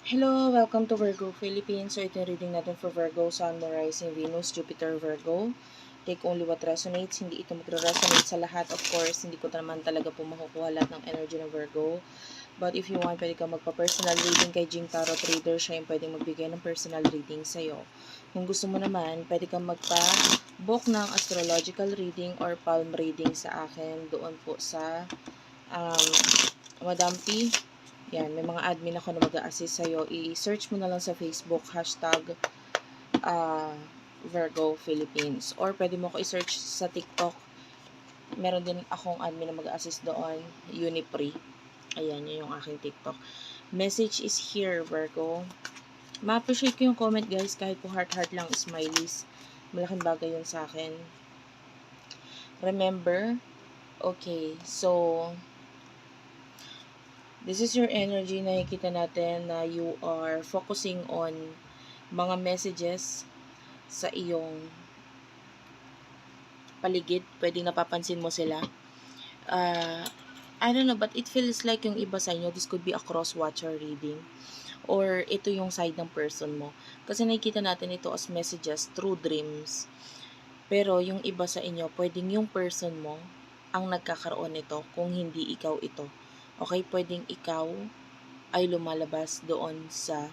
Hello, welcome to Virgo Philippines. So ito yung reading natin for Virgo, Sun, Moon, Rising, Venus, Jupiter, Virgo. Take only what resonates. Hindi ito magre-resonate sa lahat. Of course, hindi ko naman talaga po makukuha lahat ng energy ng Virgo. But if you want, pwede ka magpa-personal reading kay Jing Tarot Trader. Siya yung pwedeng magbigay ng personal reading sa'yo. Kung gusto mo naman, pwede kang magpa-book ng astrological reading or palm reading sa akin doon po sa Madam P. Yan, may mga admin ako na mag-a-assist sa'yo. I-search mo na lang sa Facebook, hashtag Virgo Philippines. Or pwede mo ko i-search sa TikTok. Meron din akong admin na mag-a-assist doon, Unipre. Ayan, yun yung aking TikTok. Message is here, Virgo. Ma-appreciate ko yung comment, guys. Kahit po heart-heart lang, smileys. Malaking bagay yun sa akin. Remember, okay, so this is your energy. Nakikita natin na you are focusing on mga messages sa iyong paligid. Pwedeng napapansin mo sila. I don't know, but it feels like yung iba sa inyo, this could be a cross-watcher reading. Or ito yung side ng person mo. Kasi nakikita natin ito as messages through dreams. Pero yung iba sa inyo, pwedeng yung person mo ang nagkakaroon nito kung hindi ikaw ito. Okay, pwedeng ikaw ay lumalabas doon sa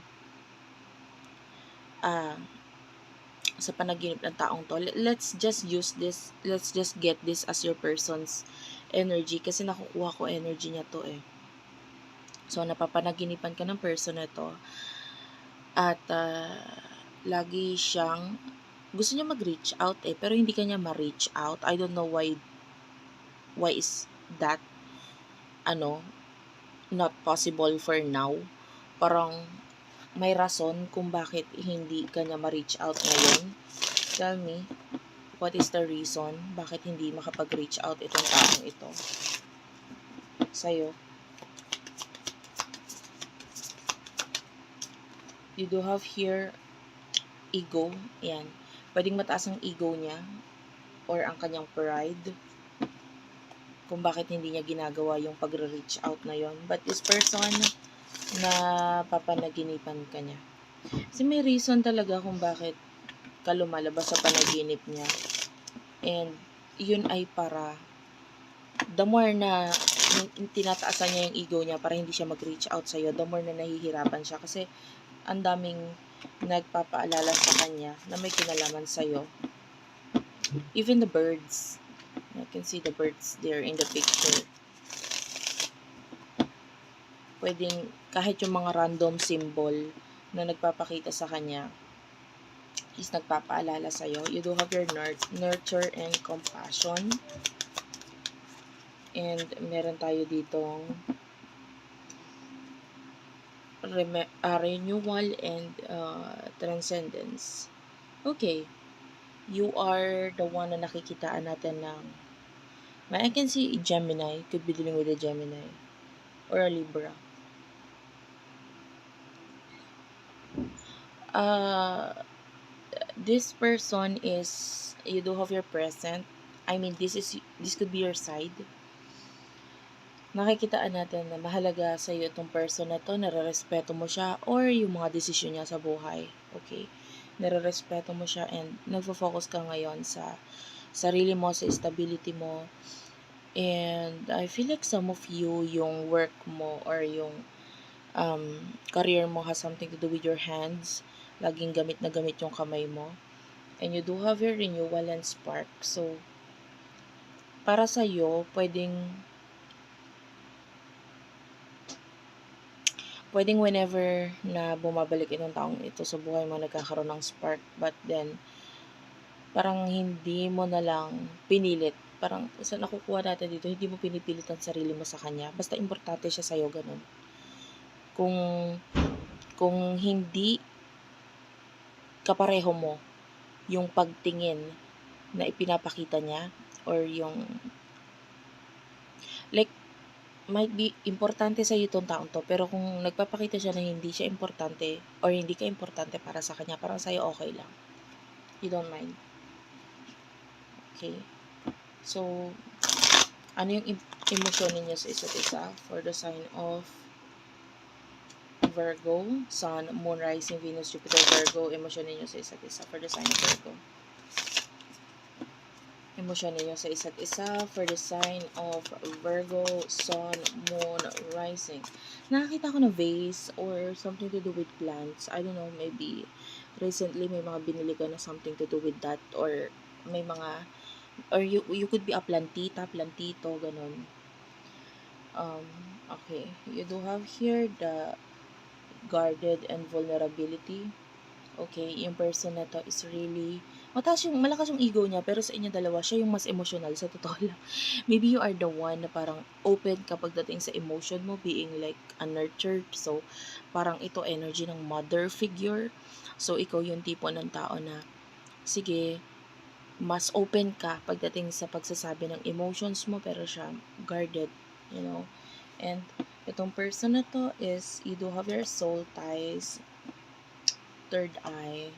panaginip ng taong to. Let's just use this, let's just get this as your person's energy kasi nakukuha ko energy niya to eh. So, napapanaginipan ka ng person na to at lagi siyang gusto niya mag-reach out eh, pero hindi kanya ma-reach out. I don't know why is that not possible for now. Parang may rason kung bakit hindi kanya ma-reach out ngayon. Tell me, what is the reason bakit hindi makapag-reach out itong taong ito sa'yo? You do have here ego. Yan. Pwedeng mataas ang ego niya or ang kanyang pride kung bakit hindi niya ginagawa yung pag-reach out na yon. But this person na papanaginipan ka niya. Kasi may reason talaga kung bakit ka lumalabas sa panaginip niya. And yun ay para the more na tinataasan niya yung ego niya para hindi siya mag-reach out sa'yo, the more na nahihirapan siya. Kasi ang daming nagpapaalala sa kanya na may kinalaman sa'yo. Even the birds. I can see the birds there in the picture. Pwedeng kahit yung mga random symbol na nagpapakita sa kanya is nagpapaalala sa'yo. You do have your nurture and compassion. And meron tayo ditong renewal and transcendence. Okay. You are the one na nakikitaan natin ng I can see Gemini. Could be dealing with a Gemini. Or a Libra. This person is, you do have your present. I mean, this could be your side. Nakikitaan natin na mahalaga sa iyo itong person na to, nare-respeto mo siya, or yung mga desisyon niya sa buhay. Okay? Nare-respeto mo siya and nagfo-focus ka ngayon sa sarili mo, sa stability mo. And I feel like some of you, yung work mo or yung career mo has something to do with your hands. Laging gamit na gamit yung kamay mo. And you do have your renewal and spark. So, para sa'yo, pwedeng whenever na bumabalik itong taong ito sa buhay mo, nagkakaroon ng spark. But then, parang hindi mo na lang pinilit. Parang sa nakukuha natin dito, hindi mo pinipilit ang sarili mo sa kanya. Basta importante siya sa'yo, ganun. Kung hindi kapareho mo yung pagtingin na ipinapakita niya or yung like might be importante sa iyo itong taong to, pero kung nagpapakita siya na hindi siya importante or hindi ka importante para sa kanya, parang sa'yo okay lang. You don't mind. Okay? So, ano yung emosyon ninyo sa isa't isa for the sign of Virgo, Sun, Moon, Rising, Venus, Jupiter, Virgo, emosyon ninyo sa isa't isa for the sign of Virgo. Emosyon ninyo sa isa't isa for the sign of Virgo, Sun, Moon, Rising. Nakakita ko na vase or something to do with plants. I don't know, maybe recently may mga binili ka na something to do with that, or may mga, or you could be a plantita, plantito, ganun. Okay, you do have here the guarded and vulnerability. Okay, yung person na to is really malakas yung ego niya, pero sa inyo dalawa, siya yung mas emotional sa totoo lang. Maybe you are the one na parang open kapag dating sa emotion mo, being like a nurtured. So, parang ito energy ng mother figure. So, ikaw yung tipo ng tao na, sige, mas open ka pagdating sa pagsasabi ng emotions mo, pero siya guarded, you know. And itong person na to is, you do have your soul ties, third eye.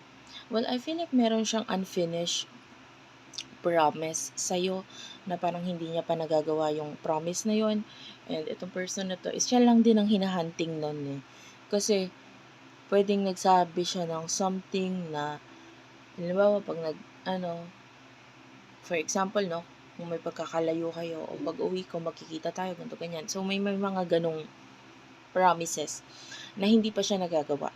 Well, I feel like meron siyang unfinished promise sa'yo na parang hindi niya pa nagagawa yung promise na yon. And itong person na to is siya lang din ang hinahunting nun eh. Kasi pwedeng nagsabi siya ng something na, halimbawa pag for example, no, kung may pagkakalayo kayo o pag uwi ko magkikita tayo, ganito ganyan. So may mga ganong promises na hindi pa siya nagagawa.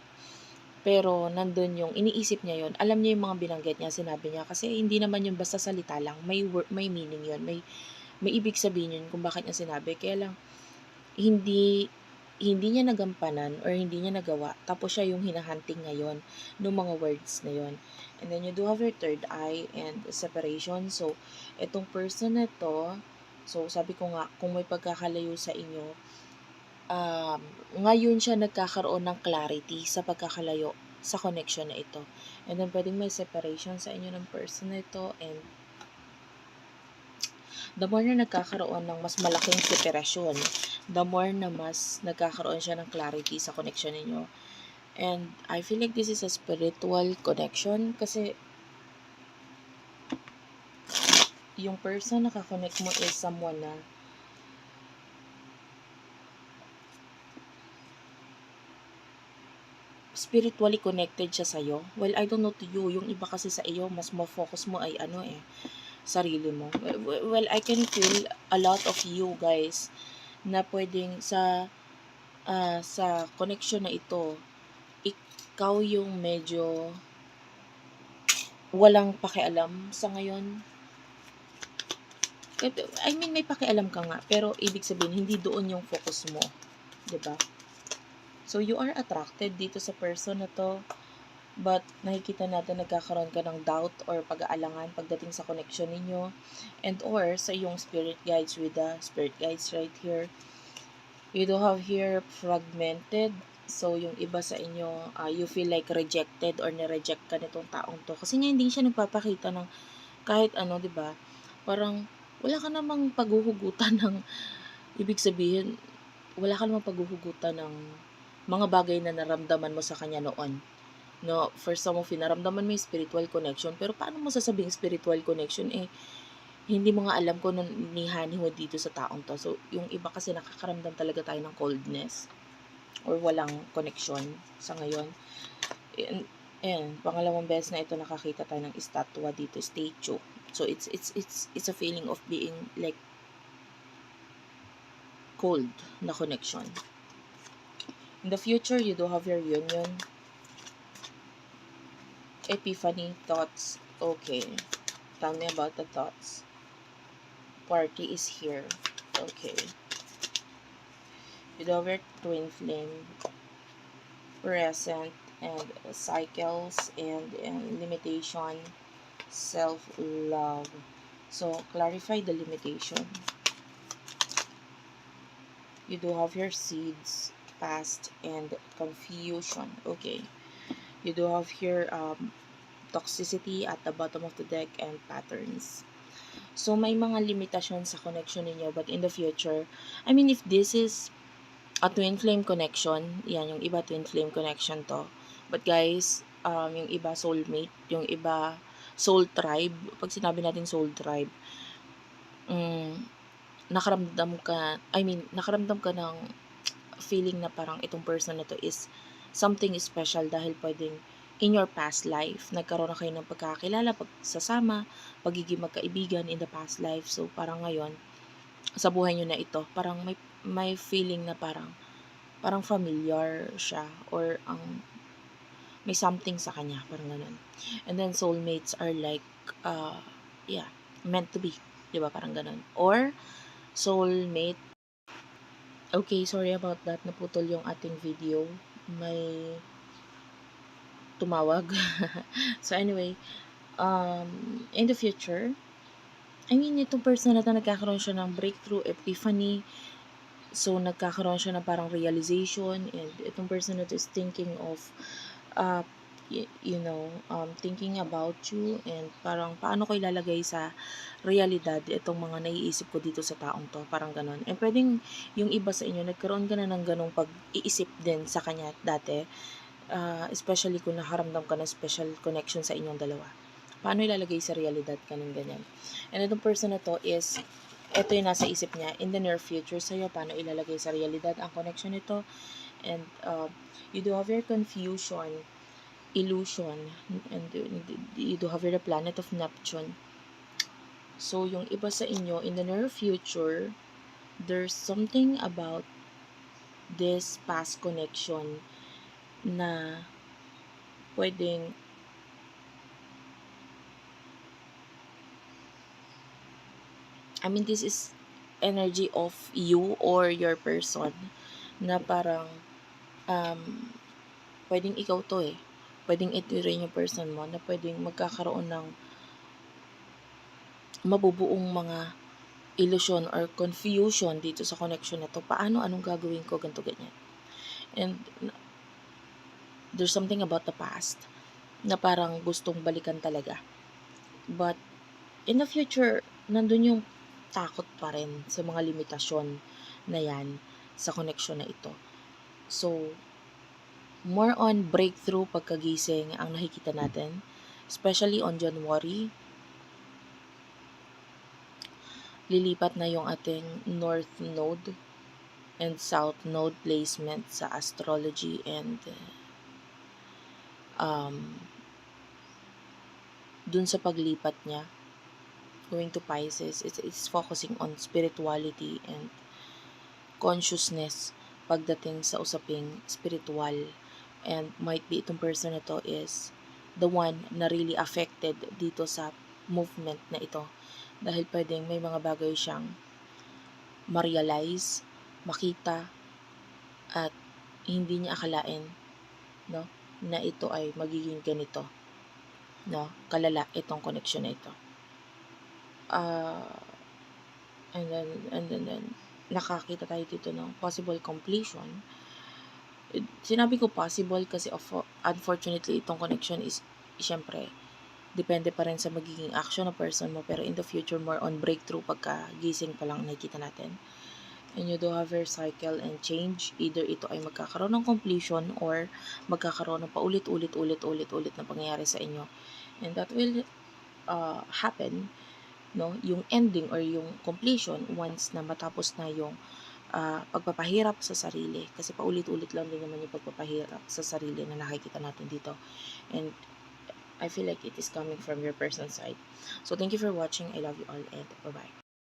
Pero nandun yung iniisip niya yon, alam niya yung mga binanggit niya, sinabi niya, kasi hindi naman yun basta salita lang, may meaning yun, may ibig sabihin yun kung bakit niya sinabi. Kaya lang hindi niya nagampanan or hindi niya nagawa, tapos siya yung hinahunting ngayon ng mga words na yon. And then you do have your third eye and separation. So etong person na to, so sabi ko nga, kung may pagkakalayo sa inyo, ngayon siya nagkakaroon ng clarity sa pagkakalayo sa connection na ito. And then, pwedeng may separation sa inyo ng person na ito. And the more na nagkakaroon ng mas malaking separasyon, the more na mas nagkakaroon siya ng clarity sa connection ninyo. And I feel like this is a spiritual connection kasi yung person na kakonect mo is someone na spiritually connected siya sa'yo. Well, I don't know to you. Yung iba kasi sa iyo, mas mo-focus mo ay sarili mo. Well, I can feel a lot of you guys na pwedeng sa connection na ito, ikaw yung medyo walang pakialam sa ngayon. I mean, may pakialam ka nga, pero ibig sabihin, hindi doon yung focus mo. 'Di ba? So, you are attracted dito sa person na to, but nakikita natin nagkakaroon ka ng doubt or pag-aalangan pagdating sa connection ninyo, and or sa iyong spirit guides, with the spirit guides right here. You do have here fragmented. So, yung iba sa inyo, you feel like rejected or nireject ka nitong taong to. Kasi nga hindi siya nagpapakita ng kahit ano, 'di ba? Parang wala ka namang paghuhugutan ng, ibig sabihin, wala ka namang paghuhugutan ng mga bagay na naramdaman mo sa kanya noon. No, for some of you, naramdaman mo yung spiritual connection, pero paano mo sasabing spiritual connection hindi mo nga alam kung nanihani mo dito sa taong to. So, yung iba kasi nakakaramdam talaga tayo ng coldness or walang connection sa ngayon. And pangalawang beses na ito nakakita tayo ng estatwa dito, statue. So, it's a feeling of being like cold na connection. In the future, you do have your union. Epiphany, thoughts. Okay. Tell me about the thoughts. Party is here. Okay. You do have your twin flame. Present and cycles and limitation. Self-love. So, clarify the limitation. You do have your seeds, past, and confusion. Okay. You do have here toxicity at the bottom of the deck and patterns. So, may mga limitasyon sa connection ninyo, but in the future, I mean, if this is a twin flame connection, yan, yung iba twin flame connection to. But guys, yung iba soulmate, yung iba soul tribe. Pag sinabi natin soul tribe, nakaramdam ka ng feeling na parang itong person na to is something special dahil pwedeng in your past life, nagkaroon na kayo ng pagkakakilala, pagsasama, pagiging magkaibigan in the past life. So, parang ngayon, sa buhay nyo na ito, parang may feeling na parang familiar siya or may something sa kanya, parang ganun. And then soulmates are like, yeah, meant to be, di ba? Parang ganun. Or soulmate. Okay, sorry about that. Naputol yung ating video. May tumawag. So anyway, in the future, I mean, itong person na to, nagkakaroon siya ng breakthrough, epiphany. So, nagkakaroon siya ng parang realization, and itong person na to is thinking of, uh, thinking about you, and parang paano ko ilalagay sa realidad itong mga naiisip ko dito sa taong to, parang ganon. And pwedeng yung iba sa inyo, nagkaroon ka na ng ganong pag-iisip din sa kanya dati, especially kung nakaramdam ka ng special connection sa inyong dalawa. Paano ilalagay sa realidad, ganyan. And itong person na to is, ito yung nasa isip niya, in the near future sa'yo, paano ilalagay sa realidad ang connection nito. And you do have your confusion, illusion, and you do have your planet of Neptune. So, yung iba sa inyo, in the near future, there's something about this past connection na pwedeng this is energy of you or your person na parang pwedeng ikaw to eh. Pwedeng ito rin yung person mo na pwedeng magkakaroon ng mabubuong mga illusion or confusion dito sa connection na to. Anong gagawin ko, ganito, ganyan. And there's something about the past na parang gustong balikan talaga. But in the future, nandun yung takot pa rin sa mga limitasyon na yan sa connection na ito. So, more on breakthrough pagkagising ang nakikita natin, especially on January. Lilipat na yung ating North Node and South Node placement sa astrology, and dun sa paglipat niya going to Pisces, it's focusing on spirituality and consciousness pagdating sa usaping spiritual. And might be itong person na to is the one na really affected dito sa movement na ito, dahil pwedeng may mga bagay siyang ma-realize, makita, at hindi niya akalain, no, na ito ay magiging ganito, no, kalala itong connection na ito. And then nakakita tayo dito ng possible completion. Sinabi ko possible kasi unfortunately itong connection is syempre depende pa rin sa magiging action ng person mo, pero in the future more on breakthrough pagka gising pa lang nakikita natin. And you do have your cycle and change. Either ito ay magkakaroon ng completion or magkakaroon ng paulit-ulit na pangyayari sa inyo. And that will happen, no, yung ending or yung completion once na matapos na yung pagpapahirap sa sarili, kasi paulit-ulit lang din naman yung pagpapahirap sa sarili na nakikita natin dito. And I feel like it is coming from your personal side. So thank you for watching. I love you all, and bye bye.